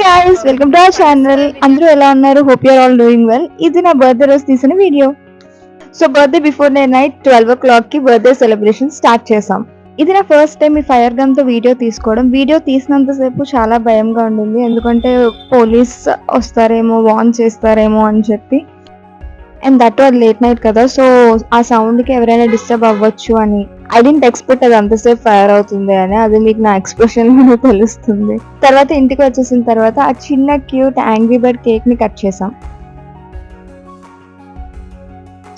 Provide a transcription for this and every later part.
guys, welcome to our channel. అందరూ ఎలా ఉన్నారు? Hope you are all doing well. ఇది నా బర్త్డే రోజు తీసిన video. So birthday before day night 12 o'clock కి బర్త్డే సెలబ్రేషన్ స్టార్ట్ చేసాం. ఇది నా ఫస్ట్ టైం ఈ ఫైర్ గన్ తో వీడియో తీసుకోవడం. వీడియో తీసినంతసేపు చాలా భయంగా ఉండింది, ఎందుకంటే పోలీస్ వస్తారేమో, వార్న్ చేస్తారేమో అని చెప్పి. అండ్ దట్ అది లేట్ నైట్ కదా, సో ఆ సౌండ్ కి ఎవరైనా డిస్టర్బ్ అవ్వచ్చు అని. ఐ డెంట్ ఎక్స్పెక్ట్ అది అంతసేపు ఫైర్ అవుతుంది అని. అది మీకు నా ఎక్స్ప్రెషన్ లోనే తెలుస్తుంది. తర్వాత ఇంటికి వచ్చేసిన తర్వాత ఆ చిన్న క్యూట్ యాంగ్రీ బర్డ్ కేక్ ని కట్ చేసాం.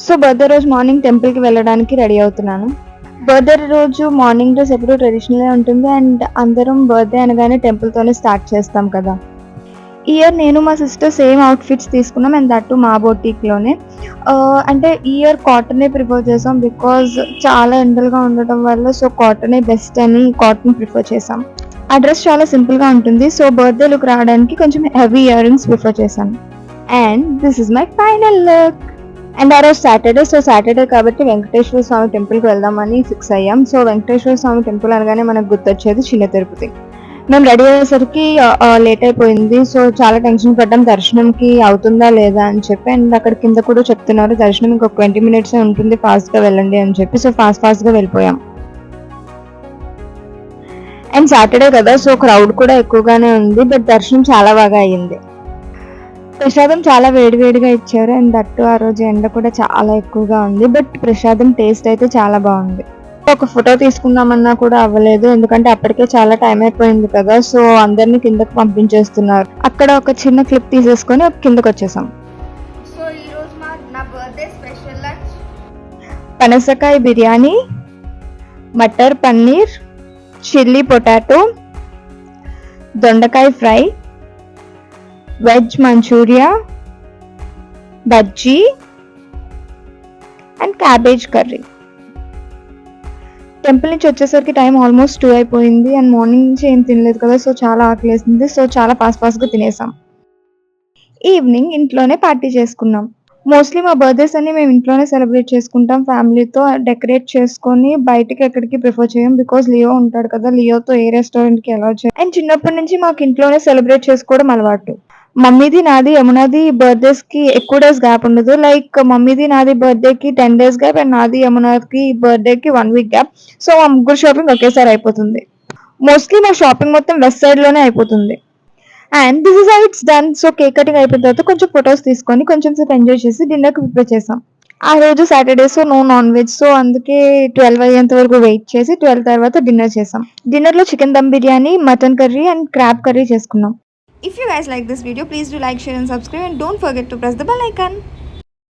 సో బర్త్డే రోజు మార్నింగ్ టెంపుల్ కి వెళ్ళడానికి రెడీ అవుతున్నాను. బర్త్డే రోజు మార్నింగ్ డ్రెస్ ఎప్పుడు ట్రెడిషనల్ ఉంటుంది, అండ్ అందరం బర్త్డే అనగానే టెంపుల్ తోనే స్టార్ట్ చేస్తాం కదా. ఈ ఇయర్ నేను మా సిస్టర్ సేమ్ అవుట్ఫిట్స్ తీసుకున్నాం, అండ్ దట్టు మా బొటీక్లోనే. అంటే ఈ ఇయర్ కాటనే ప్రిఫర్ చేసాం, బికాజ్ చాలా ఎండలుగా ఉండటం వల్ల సో కాటనే బెస్ట్ అని కాటన్ ప్రిఫర్ చేసాం. ఆ డ్రెస్ చాలా సింపుల్గా ఉంటుంది, సో బర్త్డే లుక్ రావడానికి కొంచెం హెవీ ఇయర్ రింగ్స్ ప్రిఫర్ చేశాను. And this is my final look. And ఆ రోజు సాటర్డే, సో సాటర్డే కాబట్టి వెంకటేశ్వర స్వామి టెంపుల్కి వెళ్దామని ఫిక్స్ అయ్యాం. సో వెంకటేశ్వర స్వామి టెంపుల్ అనగానే మనకు గుర్తొచ్చేది చిన్న తిరుపతి. మేము రెడీ అయ్యేసరికి లేట్ అయిపోయింది, సో చాలా టెన్షన్ పడ్డాం దర్శనంకి అవుతుందా లేదా అని చెప్పి. అండ్ అక్కడ కింద కూడా చెప్తున్నారు దర్శనం ఇంకొక 20 minutes ఉంటుంది, ఫాస్ట్గా వెళ్ళండి అని చెప్పి. సో ఫాస్ట్గా వెళ్ళిపోయాం. అండ్ సాటర్డే కదా, సో క్రౌడ్ కూడా ఎక్కువగానే ఉంది, బట్ దర్శనం చాలా బాగా అయ్యింది. ప్రసాదం చాలా వేడివేడిగా ఇచ్చారు, అండ్ దట్టు ఆ రోజు ఎండ కూడా చాలా ఎక్కువగా ఉంది, బట్ ప్రసాదం టేస్ట్ అయితే చాలా బాగుంది. ఒక ఫోటో తీసుకుందామన్నా కూడా అవ్వలేదు, ఎందుకంటే అప్పటికే చాలా టైం అయిపోయింది కదా. సో అందరినీ కిందకు పంపించేస్తున్నారు. అక్కడ ఒక చిన్న క్లిప్ తీసేసుకొని కిందకు వచ్చేసాం. సో ఈరోజు నా బర్త్డే స్పెషల్ లంచ్ పనసకాయ బిర్యానీ, మటర్ పన్నీర్, చిల్లీ పొటాటో, దొండకాయ fry, veg manchurian, bajji and cabbage curry. Temple నుంచి వచ్చేసరికి టైం ఆల్మోస్ట్ 2 అయిపోయింది, అండ్ మార్నింగ్ నుంచి ఏం తినలేదు కదా, సో చాలా ఆకలేసింది. సో చాలా ఫాస్ట్గా తినేసాం. ఈవినింగ్ ఇంట్లోనే పార్టీ చేసుకున్నాం. మోస్ట్లీ మా బర్త్డేస్ అన్ని మేము ఇంట్లోనే సెలబ్రేట్ చేసుకుంటాం ఫ్యామిలీతో. డెకరేట్ చేసుకొని బయటకి ఎక్కడికి ప్రిఫర్ చేయం, బికాజ్ లియో ఉంటాడు కదా, లియోతో ఏ రెస్టారెంట్కి అలౌ చేయం. అండ్ చిన్నప్పటి నుంచి మాకు ఇంట్లోనే సెలబ్రేట్ చేసుకోవడం అలవాటు. మమ్మీది నాది యమునాది బర్త్డేస్ కి ఎక్కువ డేస్ గ్యాప్ ఉండదు. లైక్ మమ్మీది నాది బర్త్డే కి 10 days గ్యాప్, అండ్ నాది యమునాది బర్త్డే కి 1 week గ్యాప్. సో మా ముగ్గురు షాపింగ్ ఒకేసారి అయిపోతుంది. మోస్ట్లీ మా షాపింగ్ మొత్తం వెస్ట్ సైడ్ లోనే అయిపోతుంది. And this is how it's done. So cake cutting అయిపోయిన తర్వాత కొంచెం ఫొటోస్ తీసుకొని కొంచెం సేపు ఎంజాయ్ చేసి డిన్నర్ కి ప్రిపేర్ చేసాం. ఆ రోజు Saturday, so no non veg, so అందుకే 12 అయ్యేంత వరకు వెయిట్ చేసి 12 తర్వాత డిన్నర్ చేసాం. డిన్నర్ లో chicken dum biryani, mutton curry and crab curry చేసుకున్నాం. If you guys like this video, please do like, share and subscribe, and don't forget to press the bell icon.